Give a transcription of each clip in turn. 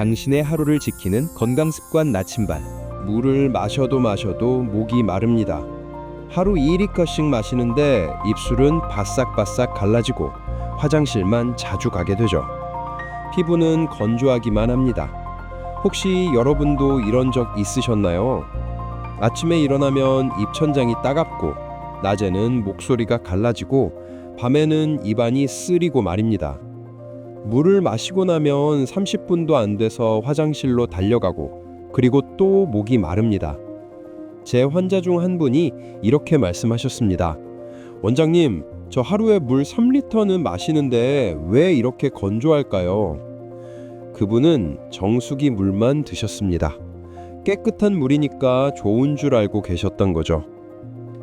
당신의 하루를 지키는 건강습관 나침반. 물을 마셔도 목이 마릅니다. 하루 2리터씩 마시는데 입술은 바싹바싹 갈라지고 화장실만 자주 가게 되죠. 피부는 건조하기만 합니다. 혹시 여러분도 이런 적 있으셨나요? 아침에 일어나면 입천장이 따갑고 낮에는 목소리가 갈라지고 밤에는 입안이 쓰리고 말입니다. 물을 마시고 나면 30분도 안 돼서 화장실로 달려가고 그리고 또 목이 마릅니다. 제 환자 중 한 분이 이렇게 말씀하셨습니다. 원장님, 저 하루에 물 3리터는 마시는데 왜 이렇게 건조할까요? 그분은 정수기 물만 드셨습니다. 깨끗한 물이니까 좋은 줄 알고 계셨던 거죠.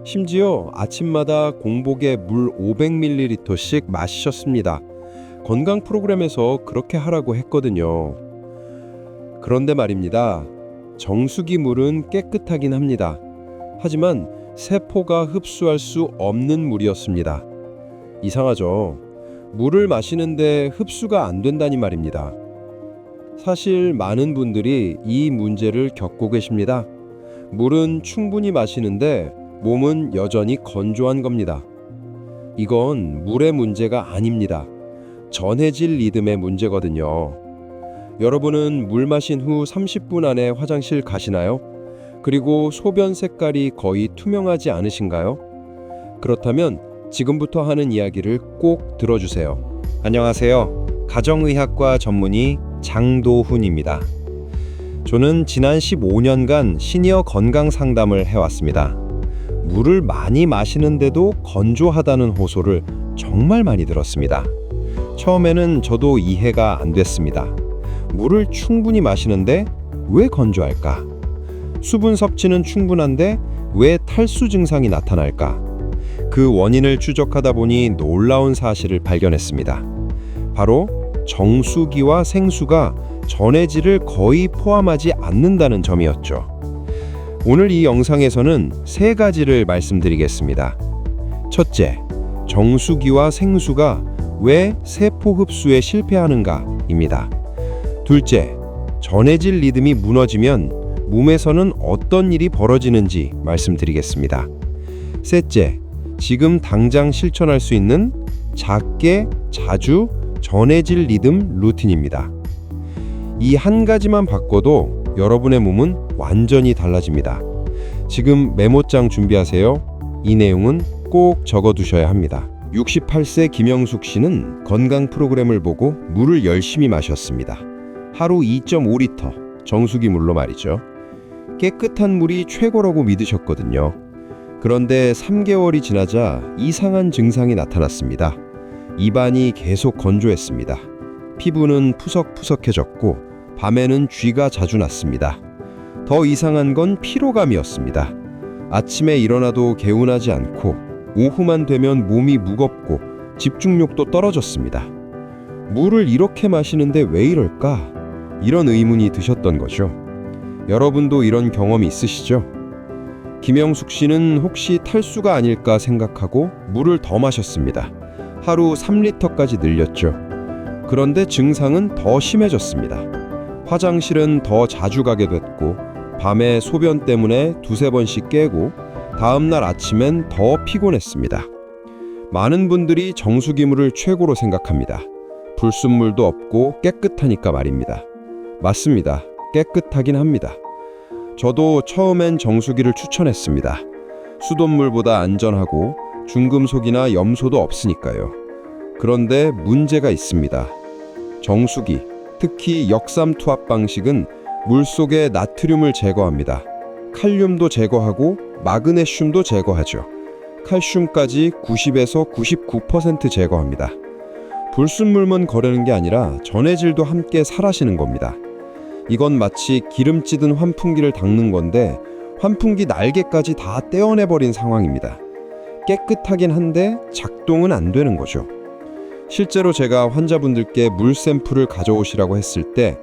심지어 아침마다 공복에 물 500ml씩 마시셨습니다. 건강 프로그램에서 그렇게 하라고 했거든요. 그런데 말입니다. 정수기 물은 깨끗하긴 합니다. 하지만 세포가 흡수할 수 없는 물이었습니다. 이상하죠? 물을 마시는데 흡수가 안 된다니 말입니다. 사실 많은 분들이 이 문제를 겪고 계십니다. 물은 충분히 마시는데 몸은 여전히 건조한 겁니다. 이건 물의 문제가 아닙니다. 전해질 리듬의 문제거든요. 여러분은 물 마신 후 30분 안에 화장실 가시나요? 그리고 소변 색깔이 거의 투명하지 않으신가요? 그렇다면 지금부터 하는 이야기를 꼭 들어주세요. 안녕하세요. 가정의학과 전문의 장도훈입니다. 저는 지난 15년간 시니어 건강 상담을 해왔습니다. 물을 많이 마시는데도 건조하다는 호소를 정말 많이 들었습니다. 처음에는 저도 이해가 안 됐습니다. 물을 충분히 마시는데 왜 건조할까? 수분 섭취는 충분한데 왜 탈수 증상이 나타날까? 그 원인을 추적하다 보니 놀라운 사실을 발견했습니다. 바로 정수기와 생수가 전해질을 거의 포함하지 않는다는 점이었죠. 오늘 이 영상에서는 3가지를 말씀드리겠습니다. 첫째, 정수기와 생수가 왜 세포 흡수에 실패하는가입니다. 둘째, 전해질 리듬이 무너지면 몸에서는 어떤 일이 벌어지는지 말씀드리겠습니다. 셋째, 지금 당장 실천할 수 있는 작게 자주 전해질 리듬 루틴입니다. 이 한 가지만 바꿔도 여러분의 몸은 완전히 달라집니다. 지금 메모장 준비하세요. 이 내용은 꼭 적어두셔야 합니다. 68세 김영숙 씨는 건강 프로그램을 보고 물을 열심히 마셨습니다. 하루 2.5리터, 정수기 물로 말이죠. 깨끗한 물이 최고라고 믿으셨거든요. 그런데 3개월이 지나자 이상한 증상이 나타났습니다. 입안이 계속 건조했습니다. 피부는 푸석푸석해졌고 밤에는 쥐가 자주 났습니다. 더 이상한 건 피로감이었습니다. 아침에 일어나도 개운하지 않고 오후만 되면 몸이 무겁고 집중력도 떨어졌습니다. 물을 이렇게 마시는데 왜 이럴까? 이런 의문이 드셨던 거죠. 여러분도 이런 경험이 있으시죠? 김영숙 씨는 혹시 탈수가 아닐까 생각하고 물을 더 마셨습니다. 하루 3리터까지 늘렸죠. 그런데 증상은 더 심해졌습니다. 화장실은 더 자주 가게 됐고 밤에 소변 때문에 2-3번씩 깨고 다음날 아침엔 더 피곤했습니다. 많은 분들이 정수기물을 최고로 생각합니다. 불순물도 없고 깨끗하니까 말입니다. 맞습니다. 깨끗하긴 합니다. 저도 처음엔 정수기를 추천했습니다. 수돗물보다 안전하고 중금속이나 염소도 없으니까요. 그런데 문제가 있습니다. 정수기, 특히 역삼 투합 방식은 물속의 나트륨을 제거합니다. 칼륨도 제거하고 마그네슘도 제거하죠. 칼슘까지 90에서 99% 제거합니다. 불순물만 거르는 게 아니라 전해질도 함께 사라지는 겁니다. 이건 마치 기름 찌든 환풍기를 닦는 건데 환풍기 날개까지 다 떼어내버린 상황입니다. 깨끗하긴 한데 작동은 안 되는 거죠. 실제로 제가 환자분들께 물 샘플을 가져오시라고 했을 때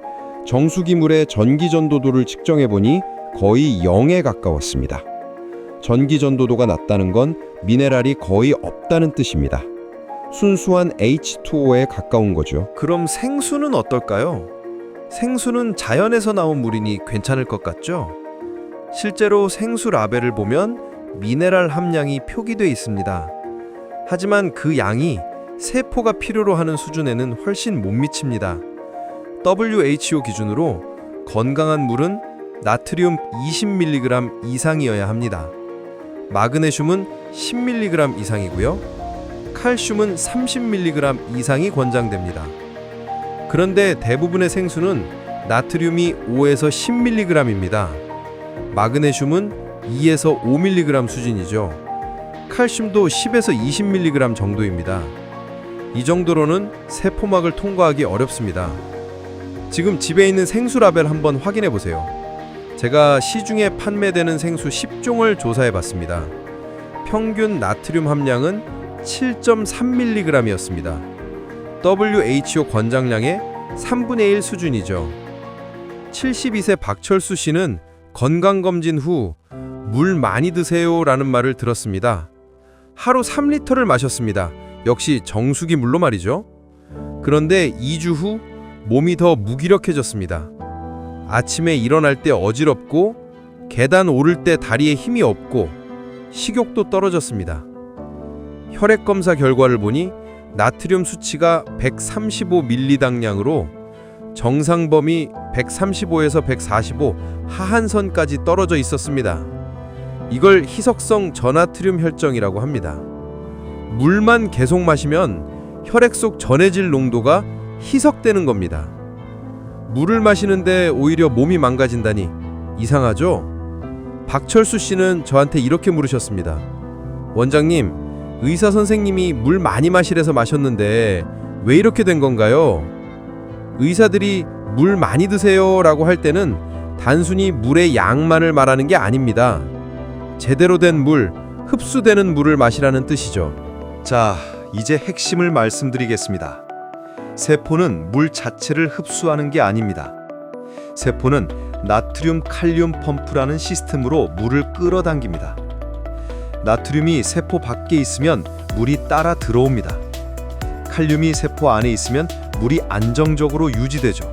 정수기 물의 전기 전도도를 측정해보니 거의 0에 가까웠습니다. 전기 전도도가 낮다는 건 미네랄이 거의 없다는 뜻입니다. 순수한 H2O에 가까운 거죠. 그럼 생수는 어떨까요? 생수는 자연에서 나온 물이니 괜찮을 것 같죠? 실제로 생수 라벨을 보면 미네랄 함량이 표기돼 있습니다. 하지만 그 양이 세포가 필요로 하는 수준에는 훨씬 못 미칩니다. WHO 기준으로 건강한 물은 나트륨 20mg 이상이어야 합니다. 마그네슘은 10mg 이상이고요. 칼슘은 30mg 이상이 권장됩니다. 그런데 대부분의 생수는 나트륨이 5에서 10mg입니다. 마그네슘은 2에서 5mg 수준이죠. 칼슘도 10에서 20mg 정도입니다. 이 정도로는 세포막을 통과하기 어렵습니다. 지금 집에 있는 생수 라벨 한번 확인해 보세요. 제가 시중에 판매되는 생수 10종을 조사해 봤습니다. 평균 나트륨 함량은 7.3mg이었습니다. WHO 권장량의 3분의 1 수준이죠. 72세 박철수 씨는 건강검진 후 물 많이 드세요 라는 말을 들었습니다. 하루 3리터를 마셨습니다. 역시 정수기 물로 말이죠. 그런데 2주 후 몸이 더 무기력해졌습니다. 아침에 일어날 때 어지럽고 계단 오를 때 다리에 힘이 없고 식욕도 떨어졌습니다. 혈액 검사 결과를 보니 나트륨 수치가 135mg당량으로 정상 범위 135에서 145 하한선까지 떨어져 있었습니다. 이걸 희석성 저나트륨 혈증이라고 합니다. 물만 계속 마시면 혈액 속 전해질 농도가 희석되는 겁니다. 물을 마시는데 오히려 몸이 망가진다니 이상하죠? 박철수 씨는 저한테 이렇게 물으셨습니다. 원장님, 의사 선생님이 물 많이 마시래서 마셨는데 왜 이렇게 된 건가요? 의사들이 물 많이 드세요 라고 할 때는 단순히 물의 양만을 말하는 게 아닙니다. 제대로 된 물, 흡수되는 물을 마시라는 뜻이죠. 자, 이제 핵심을 말씀드리겠습니다. 세포는 물 자체를 흡수하는 게 아닙니다. 세포는 나트륨 칼륨 펌프라는 시스템으로 물을 끌어당깁니다. 나트륨이 세포 밖에 있으면 물이 따라 들어옵니다. 칼륨이 세포 안에 있으면 물이 안정적으로 유지되죠.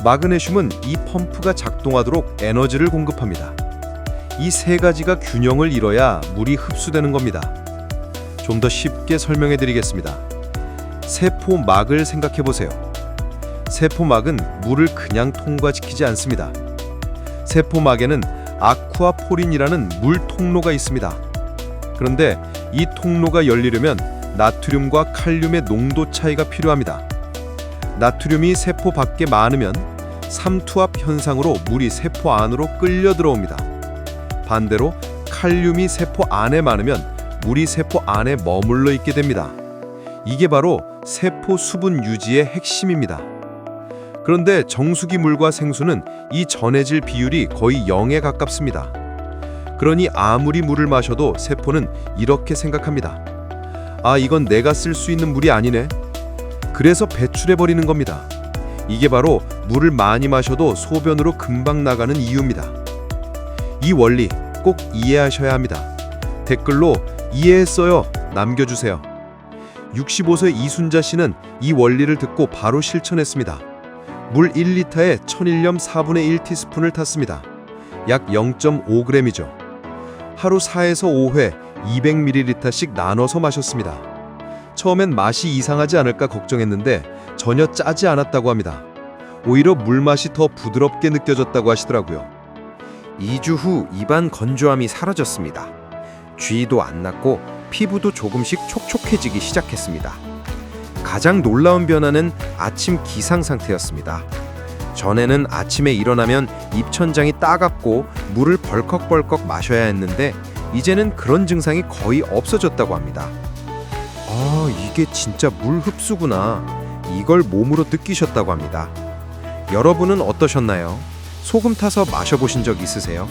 마그네슘은 이 펌프가 작동하도록 에너지를 공급합니다. 이 세 가지가 균형을 이뤄야 물이 흡수되는 겁니다. 좀 더 쉽게 설명해 드리겠습니다. 세포막을 생각해 보세요. 세포막은 물을 그냥 통과시키지 않습니다. 세포막에는 아쿠아포린이라는 물 통로가 있습니다. 그런데 이 통로가 열리려면 나트륨과 칼륨의 농도 차이가 필요합니다. 나트륨이 세포 밖에 많으면 삼투압 현상으로 물이 세포 안으로 끌려 들어옵니다. 반대로 칼륨이 세포 안에 많으면 물이 세포 안에 머물러 있게 됩니다. 이게 바로 세포 수분 유지의 핵심입니다. 그런데 정수기 물과 생수는 이 전해질 비율이 거의 0에 가깝습니다. 그러니 아무리 물을 마셔도 세포는 이렇게 생각합니다. 아, 이건 내가 쓸 수 있는 물이 아니네. 그래서 배출해버리는 겁니다. 이게 바로 물을 많이 마셔도 소변으로 금방 나가는 이유입니다. 이 원리 꼭 이해하셔야 합니다. 댓글로 이해했어요 남겨주세요. 65세 이순자 씨는 이 원리를 듣고 바로 실천했습니다. 물 1리터에 천일염 4분의 1티스푼을 탔습니다. 약 0.5g이죠. 하루 4에서 5회 200ml씩 나눠서 마셨습니다. 처음엔 맛이 이상하지 않을까 걱정했는데 전혀 짜지 않았다고 합니다. 오히려 물맛이 더 부드럽게 느껴졌다고 하시더라고요. 2주 후 입안 건조함이 사라졌습니다. 쥐도 안 났고 피부도 조금씩 촉촉해지기 시작했습니다. 가장 놀라운 변화는 아침 기상 상태였습니다. 전에는 아침에 일어나면 입천장이 따갑고 물을 벌컥벌컥 마셔야 했는데 이제는 그런 증상이 거의 없어졌다고 합니다. 아, 이게 진짜 물 흡수구나. 이걸 몸으로 느끼셨다고 합니다. 여러분은 어떠셨나요? 소금 타서 마셔보신 적 있으세요?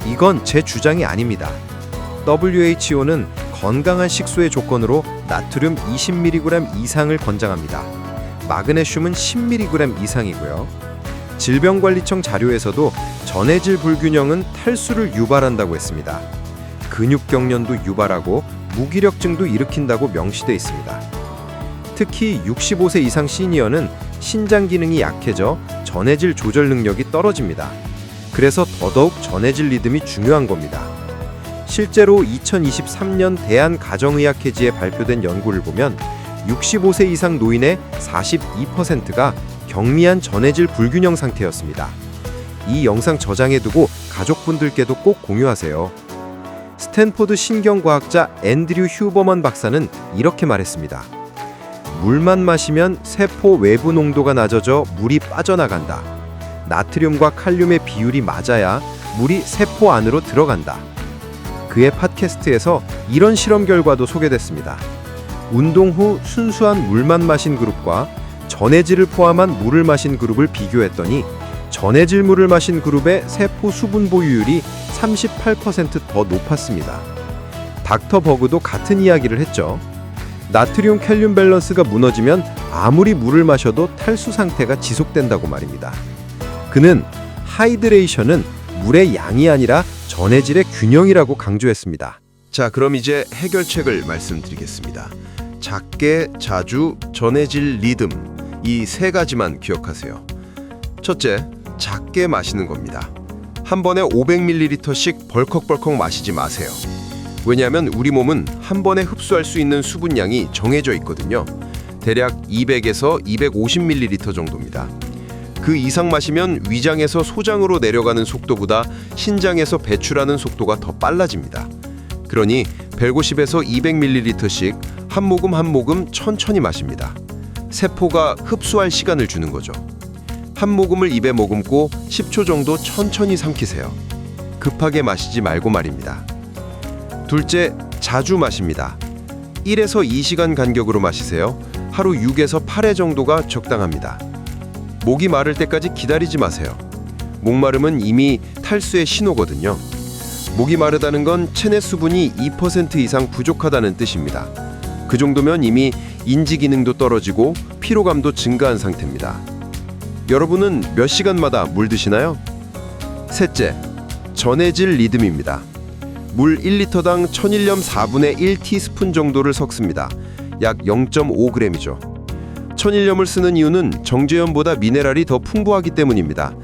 이건 제 주장이 아닙니다. WHO는 건강한 식수의 조건으로 나트륨 20mg 이상을 권장합니다. 마그네슘은 10mg 이상이고요. 질병관리청 자료에서도 전해질 불균형은 탈수를 유발한다고 했습니다. 근육경련도 유발하고 무기력증도 일으킨다고 명시돼 있습니다. 특히 65세 이상 시니어는 신장 기능이 약해져 전해질 조절 능력이 떨어집니다. 그래서 더더욱 전해질 리듬이 중요한 겁니다. 실제로 2023년 대한가정의학회지에 발표된 연구를 보면 65세 이상 노인의 42%가 경미한 전해질 불균형 상태였습니다. 이 영상 저장해두고 가족분들께도 꼭 공유하세요. 스탠포드 신경과학자 앤드류 휴버먼 박사는 이렇게 말했습니다. 물만 마시면 세포 외부 농도가 낮아져 물이 빠져나간다. 나트륨과 칼륨의 비율이 맞아야 물이 세포 안으로 들어간다. 그의 팟캐스트에서 이런 실험 결과도 소개됐습니다. 운동 후 순수한 물만 마신 그룹과 전해질을 포함한 물을 마신 그룹을 비교했더니 전해질 물을 마신 그룹의 세포 수분 보유율이 38% 더 높았습니다. 닥터 버그도 같은 이야기를 했죠. 나트륨 캘륨 밸런스가 무너지면 아무리 물을 마셔도 탈수 상태가 지속된다고 말입니다. 그는 하이드레이션은 물의 양이 아니라 전해질의 균형이라고 강조했습니다. 자, 그럼 이제 해결책을 말씀드리겠습니다. 작게, 자주, 전해질 리듬, 이 세 가지만 기억하세요. 첫째, 작게 마시는 겁니다. 한 번에 500ml씩 벌컥벌컥 마시지 마세요. 왜냐하면 우리 몸은 한 번에 흡수할 수 있는 수분량이 정해져 있거든요. 대략 200에서 250ml 정도입니다. 그 이상 마시면 위장에서 소장으로 내려가는 속도보다 신장에서 배출하는 속도가 더 빨라집니다. 그러니 150에서 200ml씩 한 모금 한 모금 천천히 마십니다. 세포가 흡수할 시간을 주는 거죠. 한 모금을 입에 머금고 10초 정도 천천히 삼키세요. 급하게 마시지 말고 말입니다. 둘째, 자주 마십니다. 1에서 2시간 간격으로 마시세요. 하루 6에서 8회 정도가 적당합니다. 목이 마를 때까지 기다리지 마세요. 목마름은 이미 탈수의 신호거든요. 목이 마르다는 건 체내 수분이 2% 이상 부족하다는 뜻입니다. 그 정도면 이미 인지 기능도 떨어지고 피로감도 증가한 상태입니다. 여러분은 몇 시간마다 물 드시나요? 셋째, 전해질 리듬입니다. 물 1리터당 천일염 4분의 1티스푼 정도를 섞습니다. 약 0.5g이죠. 천일염을 쓰는 이유는 정제염보다 미네랄이 더 풍부하기 때문입니다.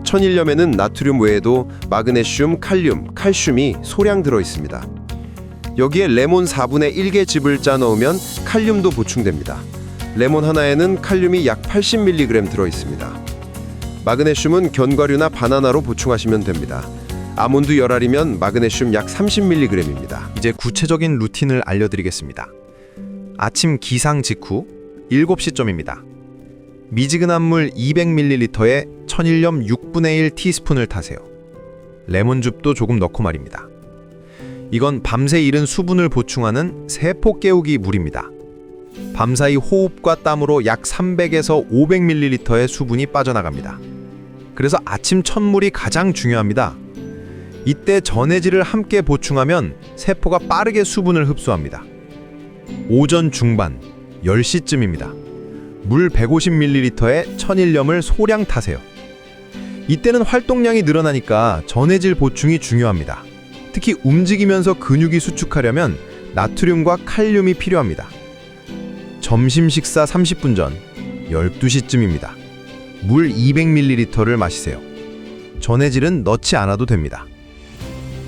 천일염에는 나트륨 외에도 마그네슘, 칼륨, 칼슘이 소량 들어 있습니다. 여기에 레몬 4분의 1개 즙을 짜 넣으면 칼륨도 보충됩니다. 레몬 하나에는 칼륨이 약 80mg 들어 있습니다. 마그네슘은 견과류나 바나나로 보충하시면 됩니다. 아몬드 열알이면 마그네슘 약 30mg입니다. 이제 구체적인 루틴을 알려드리겠습니다. 아침 기상 직후 7시쯤입니다. 미지근한 물 200ml에 천일염 6분의 1티스푼을 타세요. 레몬즙도 조금 넣고 말입니다. 이건 밤새 잃은 수분을 보충하는 세포 깨우기 물입니다. 밤사이 호흡과 땀으로 약 300에서 500ml의 수분이 빠져나갑니다. 그래서 아침 첫물이 가장 중요합니다. 이때 전해질을 함께 보충하면 세포가 빠르게 수분을 흡수합니다. 오전 중반 10시쯤입니다. 물 150ml에 천일염을 소량 타세요. 이때는 활동량이 늘어나니까 전해질 보충이 중요합니다. 특히 움직이면서 근육이 수축하려면 나트륨과 칼륨이 필요합니다. 점심 식사 30분 전 12시쯤입니다. 물 200ml를 마시세요. 전해질은 넣지 않아도 됩니다.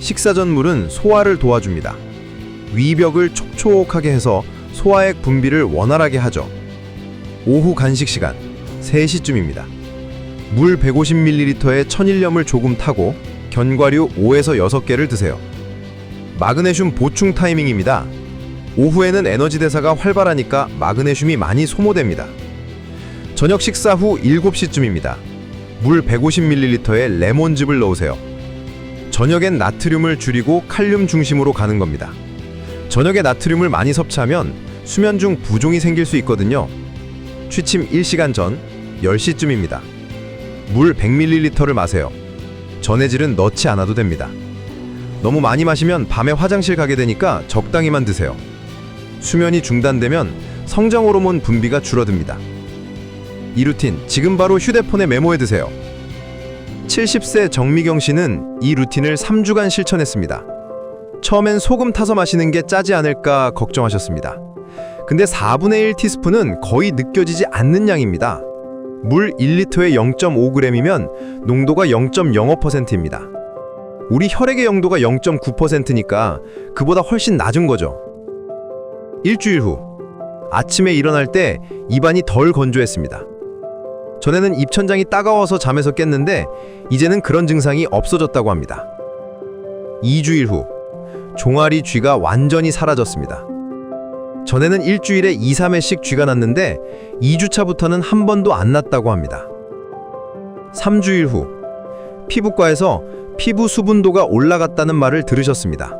식사 전 물은 소화를 도와줍니다. 위벽을 촉촉하게 해서 소화액 분비를 원활하게 하죠. 오후 간식 시간 3시쯤입니다. 물 150ml에 천일염을 조금 타고 견과류 5에서 6개를 드세요. 마그네슘 보충 타이밍입니다. 오후에는 에너지 대사가 활발하니까 마그네슘이 많이 소모됩니다. 저녁 식사 후 7시쯤입니다. 물 150ml에 레몬즙을 넣으세요. 저녁엔 나트륨을 줄이고 칼륨 중심으로 가는 겁니다. 저녁에 나트륨을 많이 섭취하면 수면 중 부종이 생길 수 있거든요. 취침 1시간 전 10시쯤입니다. 물 100ml를 마세요. 전해질은 넣지 않아도 됩니다. 너무 많이 마시면 밤에 화장실 가게 되니까 적당히만 드세요. 수면이 중단되면 성장 호르몬 분비가 줄어듭니다. 이 루틴 지금 바로 휴대폰에 메모해 두세요. 70세 정미경 씨는 이 루틴을 3주간 실천했습니다. 처음엔 소금 타서 마시는 게 짜지 않을까 걱정하셨습니다. 근데 4분의 1티스푼은 거의 느껴지지 않는 양입니다. 물 1리터에 0.5g이면 농도가 0.05%입니다. 우리 혈액의 영도가 0.9%니까 그보다 훨씬 낮은 거죠. 일주일 후 아침에 일어날 때 입안이 덜 건조했습니다. 전에는 입천장이 따가워서 잠에서 깼는데 이제는 그런 증상이 없어졌다고 합니다. 2주일 후 종아리 쥐가 완전히 사라졌습니다. 전에는 일주일에 2, 3회씩 쥐가 났는데 2주차부터는 한 번도 안 났다고 합니다. 3주일 후 피부과에서 피부 수분도가 올라갔다는 말을 들으셨습니다.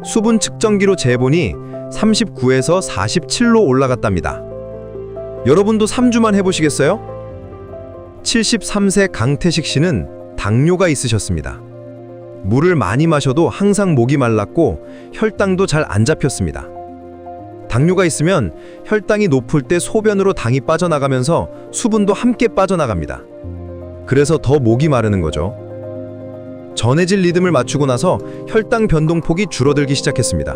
수분 측정기로 재보니 39에서 47로 올라갔답니다. 여러분도 3주만 해보시겠어요? 73세 강태식 씨는 당뇨가 있으셨습니다. 물을 많이 마셔도 항상 목이 말랐고 혈당도 잘 안 잡혔습니다. 당뇨가 있으면 혈당이 높을 때 소변으로 당이 빠져나가면서 수분도 함께 빠져나갑니다. 그래서 더 목이 마르는 거죠. 전해질 리듬을 맞추고 나서 혈당 변동폭이 줄어들기 시작했습니다.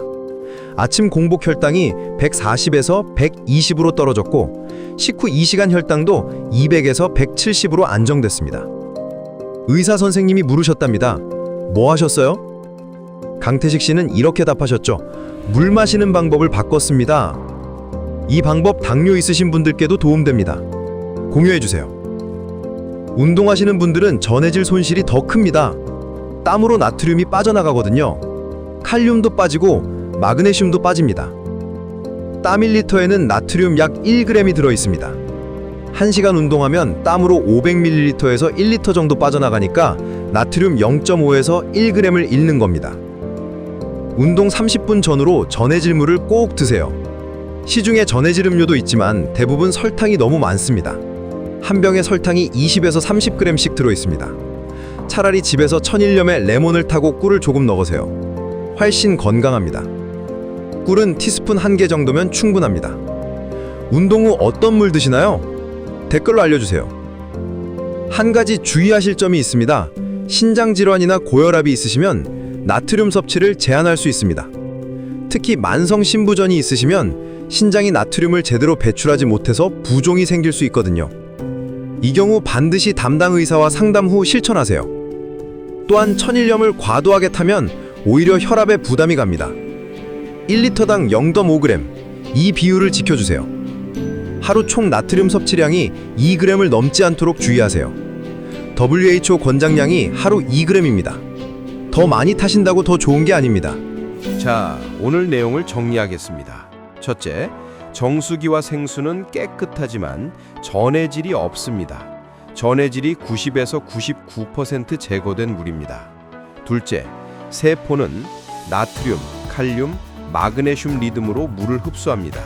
아침 공복 혈당이 140에서 120으로 떨어졌고 식후 2시간 혈당도 200에서 170으로 안정됐습니다. 의사 선생님이 물으셨답니다. 뭐 하셨어요? 강태식 씨는 이렇게 답하셨죠. 물 마시는 방법을 바꿨습니다. 이 방법 당뇨 있으신 분들께도 도움됩니다. 공유해주세요. 운동하시는 분들은 전해질 손실이 더 큽니다. 땀으로 나트륨이 빠져나가거든요. 칼륨도 빠지고 마그네슘도 빠집니다. 땀 1리터에는 나트륨 약 1g이 들어있습니다. 1시간 운동하면 땀으로 500ml에서 1리터 정도 빠져나가니까 나트륨 0.5에서 1g을 잃는 겁니다. 운동 30분 전후로 전해질 물을 꼭 드세요. 시중에 전해질 음료도 있지만 대부분 설탕이 너무 많습니다. 한 병에 설탕이 20에서 30g씩 들어있습니다. 차라리 집에서 천일염에 레몬을 타고 꿀을 조금 넣으세요. 훨씬 건강합니다. 꿀은 티스푼 1개 정도면 충분합니다. 운동 후 어떤 물 드시나요? 댓글로 알려주세요. 한 가지 주의하실 점이 있습니다. 신장 질환이나 고혈압이 있으시면 나트륨 섭취를 제한할 수 있습니다. 특히 만성 신부전이 있으시면 신장이 나트륨을 제대로 배출하지 못해서 부종이 생길 수 있거든요. 이 경우 반드시 담당 의사와 상담 후 실천하세요. 또한 천일염을 과도하게 타면 오히려 혈압에 부담이 갑니다. 1리터당 0.5g, 이 비율을 지켜주세요. 하루 총 나트륨 섭취량이 2g을 넘지 않도록 주의하세요. WHO 권장량이 하루 2g입니다. 더 많이 타신다고 더 좋은 게 아닙니다. 자, 오늘 내용을 정리하겠습니다. 첫째, 정수기와 생수는 깨끗하지만 전해질이 없습니다. 전해질이 90에서 99% 제거된 물입니다. 둘째, 세포는 나트륨, 칼륨, 마그네슘 리듬으로 물을 흡수합니다.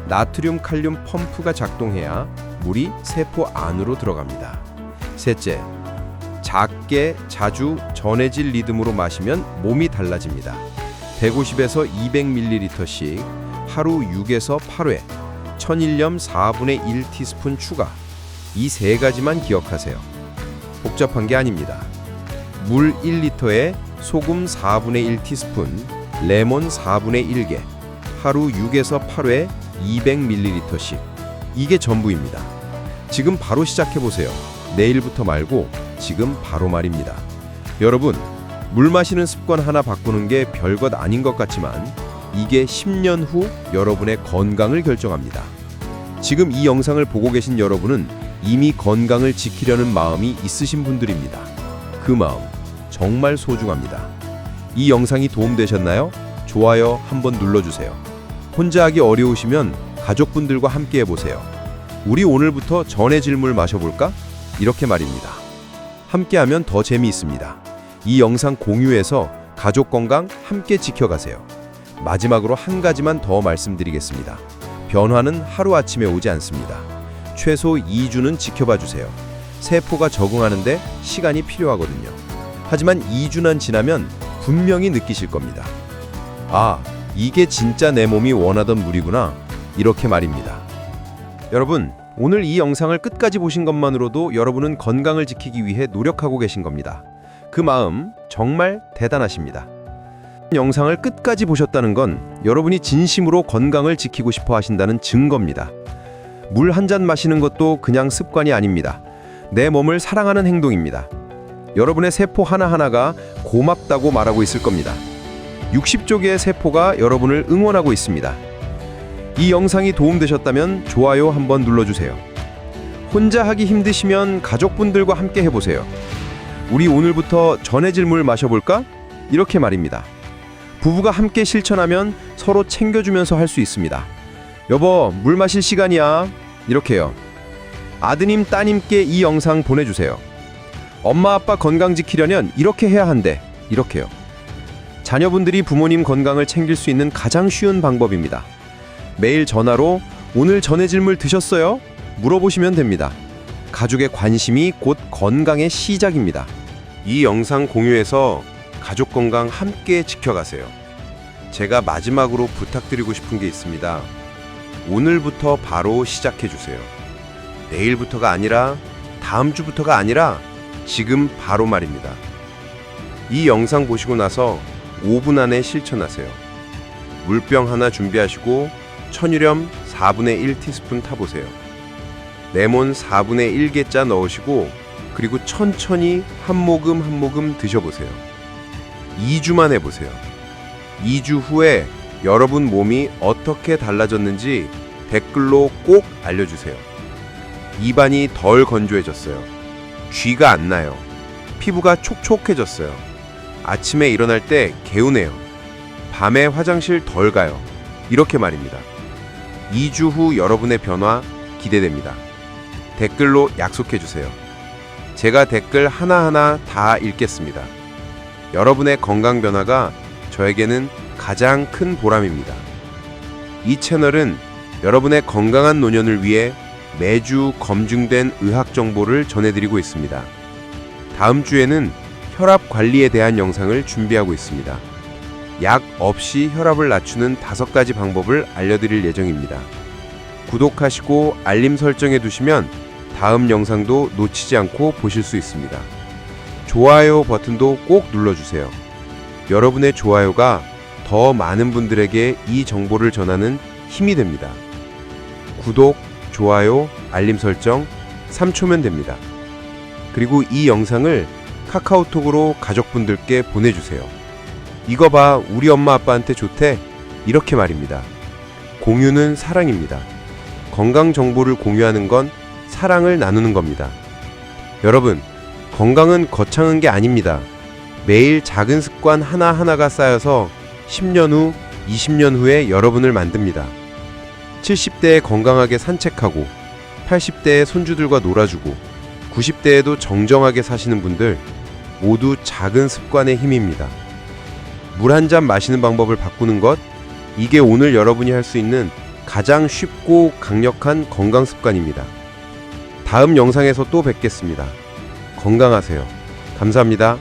나트륨 칼륨 펌프가 작동해야 물이 세포 안으로 들어갑니다. 셋째, 작게 자주 전해질 리듬으로 마시면 몸이 달라집니다. 150에서 200ml씩 하루 6에서 8회, 천일염 4분의 1티스푼 추가. 이 세 가지만 기억하세요. 복잡한 게 아닙니다. 물 1리터에 소금 4분의 1티스푼, 레몬 4분의 1개, 하루 6에서 8회 200ml씩. 이게 전부입니다. 지금 바로 시작해보세요. 내일부터 말고 지금 바로 말입니다. 여러분, 물 마시는 습관 하나 바꾸는 게 별것 아닌 것 같지만 이게 10년 후 여러분의 건강을 결정합니다. 지금 이 영상을 보고 계신 여러분은 이미 건강을 지키려는 마음이 있으신 분들입니다. 그 마음 정말 소중합니다. 이 영상이 도움되셨나요? 좋아요 한번 눌러주세요. 혼자 하기 어려우시면 가족분들과 함께 해보세요. 우리 오늘부터 전해질 물 마셔볼까? 이렇게 말입니다. 함께하면 더 재미있습니다. 이 영상 공유해서 가족 건강 함께 지켜가세요. 마지막으로 한 가지만 더 말씀드리겠습니다. 변화는 하루아침에 오지 않습니다. 최소 2주는 지켜봐 주세요. 세포가 적응하는데 시간이 필요하거든요. 하지만 2주만 지나면 분명히 느끼실 겁니다. 아, 이게 진짜 내 몸이 원하던 물이구나. 이렇게 말입니다. 여러분, 오늘 이 영상을 끝까지 보신 것만으로도 여러분은 건강을 지키기 위해 노력하고 계신 겁니다. 그 마음 정말 대단하십니다. 영상을 끝까지 보셨다는 건 여러분이 진심으로 건강을 지키고 싶어 하신다는 증거입니다. 물 한 잔 마시는 것도 그냥 습관이 아닙니다. 내 몸을 사랑하는 행동입니다. 여러분의 세포 하나하나가 고맙다고 말하고 있을 겁니다. 60조 개의 세포가 여러분을 응원하고 있습니다. 이 영상이 도움되셨다면 좋아요 한번 눌러주세요. 혼자 하기 힘드시면 가족분들과 함께 해보세요. 우리 오늘부터 전해질 물 마셔볼까? 이렇게 말입니다. 부부가 함께 실천하면 서로 챙겨주면서 할 수 있습니다. 여보, 물 마실 시간이야. 이렇게요. 아드님, 따님께 이 영상 보내주세요. 엄마, 아빠 건강 지키려면 이렇게 해야 한대. 이렇게요. 자녀분들이 부모님 건강을 챙길 수 있는 가장 쉬운 방법입니다. 매일 전화로 오늘 전해질 물 드셨어요? 물어보시면 됩니다. 가족의 관심이 곧 건강의 시작입니다. 이 영상 공유해서 가족 건강 함께 지켜가세요. 제가 마지막으로 부탁드리고 싶은 게 있습니다. 오늘부터 바로 시작해 주세요. 내일부터가 아니라 다음 주부터가 아니라 지금 바로 말입니다. 이 영상 보시고 나서 5분 안에 실천하세요. 물병 하나 준비하시고 천유염 4분의 1 티스푼 타보세요. 레몬 4분의 1개짜 넣으시고 그리고 천천히 한 모금 한 모금 드셔보세요. 2주만 해보세요. 2주 후에 여러분 몸이 어떻게 달라졌는지 댓글로 꼭 알려주세요. 입안이 덜 건조해졌어요. 쥐가 안 나요. 피부가 촉촉해졌어요. 아침에 일어날 때 개운해요. 밤에 화장실 덜 가요. 이렇게 말입니다. 2주 후 여러분의 변화 기대됩니다. 댓글로 약속해주세요. 제가 댓글 하나하나 다 읽겠습니다. 여러분의 건강 변화가 저에게는 가장 큰 보람입니다. 이 채널은 여러분의 건강한 노년을 위해 매주 검증된 의학 정보를 전해드리고 있습니다. 다음 주에는 혈압 관리에 대한 영상을 준비하고 있습니다. 약 없이 혈압을 낮추는 5가지 방법을 알려드릴 예정입니다. 구독하시고 알림 설정해 두시면 다음 영상도 놓치지 않고 보실 수 있습니다. 좋아요 버튼도 꼭 눌러주세요. 여러분의 좋아요가 더 많은 분들에게 이 정보를 전하는 힘이 됩니다. 구독, 좋아요, 알림 설정 3초면 됩니다. 그리고 이 영상을 카카오톡으로 가족분들께 보내주세요. 이거 봐, 우리 엄마 아빠한테 좋대. 이렇게 말입니다. 공유는 사랑입니다. 건강 정보를 공유하는 건 사랑을 나누는 겁니다. 여러분, 건강은 거창한 게 아닙니다. 매일 작은 습관 하나하나가 쌓여서 10년 후, 20년 후에 여러분을 만듭니다. 70대에 건강하게 산책하고 80대에 손주들과 놀아주고 90대에도 정정하게 사시는 분들 모두 작은 습관의 힘입니다. 물 한 잔 마시는 방법을 바꾸는 것, 이게 오늘 여러분이 할 수 있는 가장 쉽고 강력한 건강 습관입니다. 다음 영상에서 또 뵙겠습니다. 건강하세요. 감사합니다.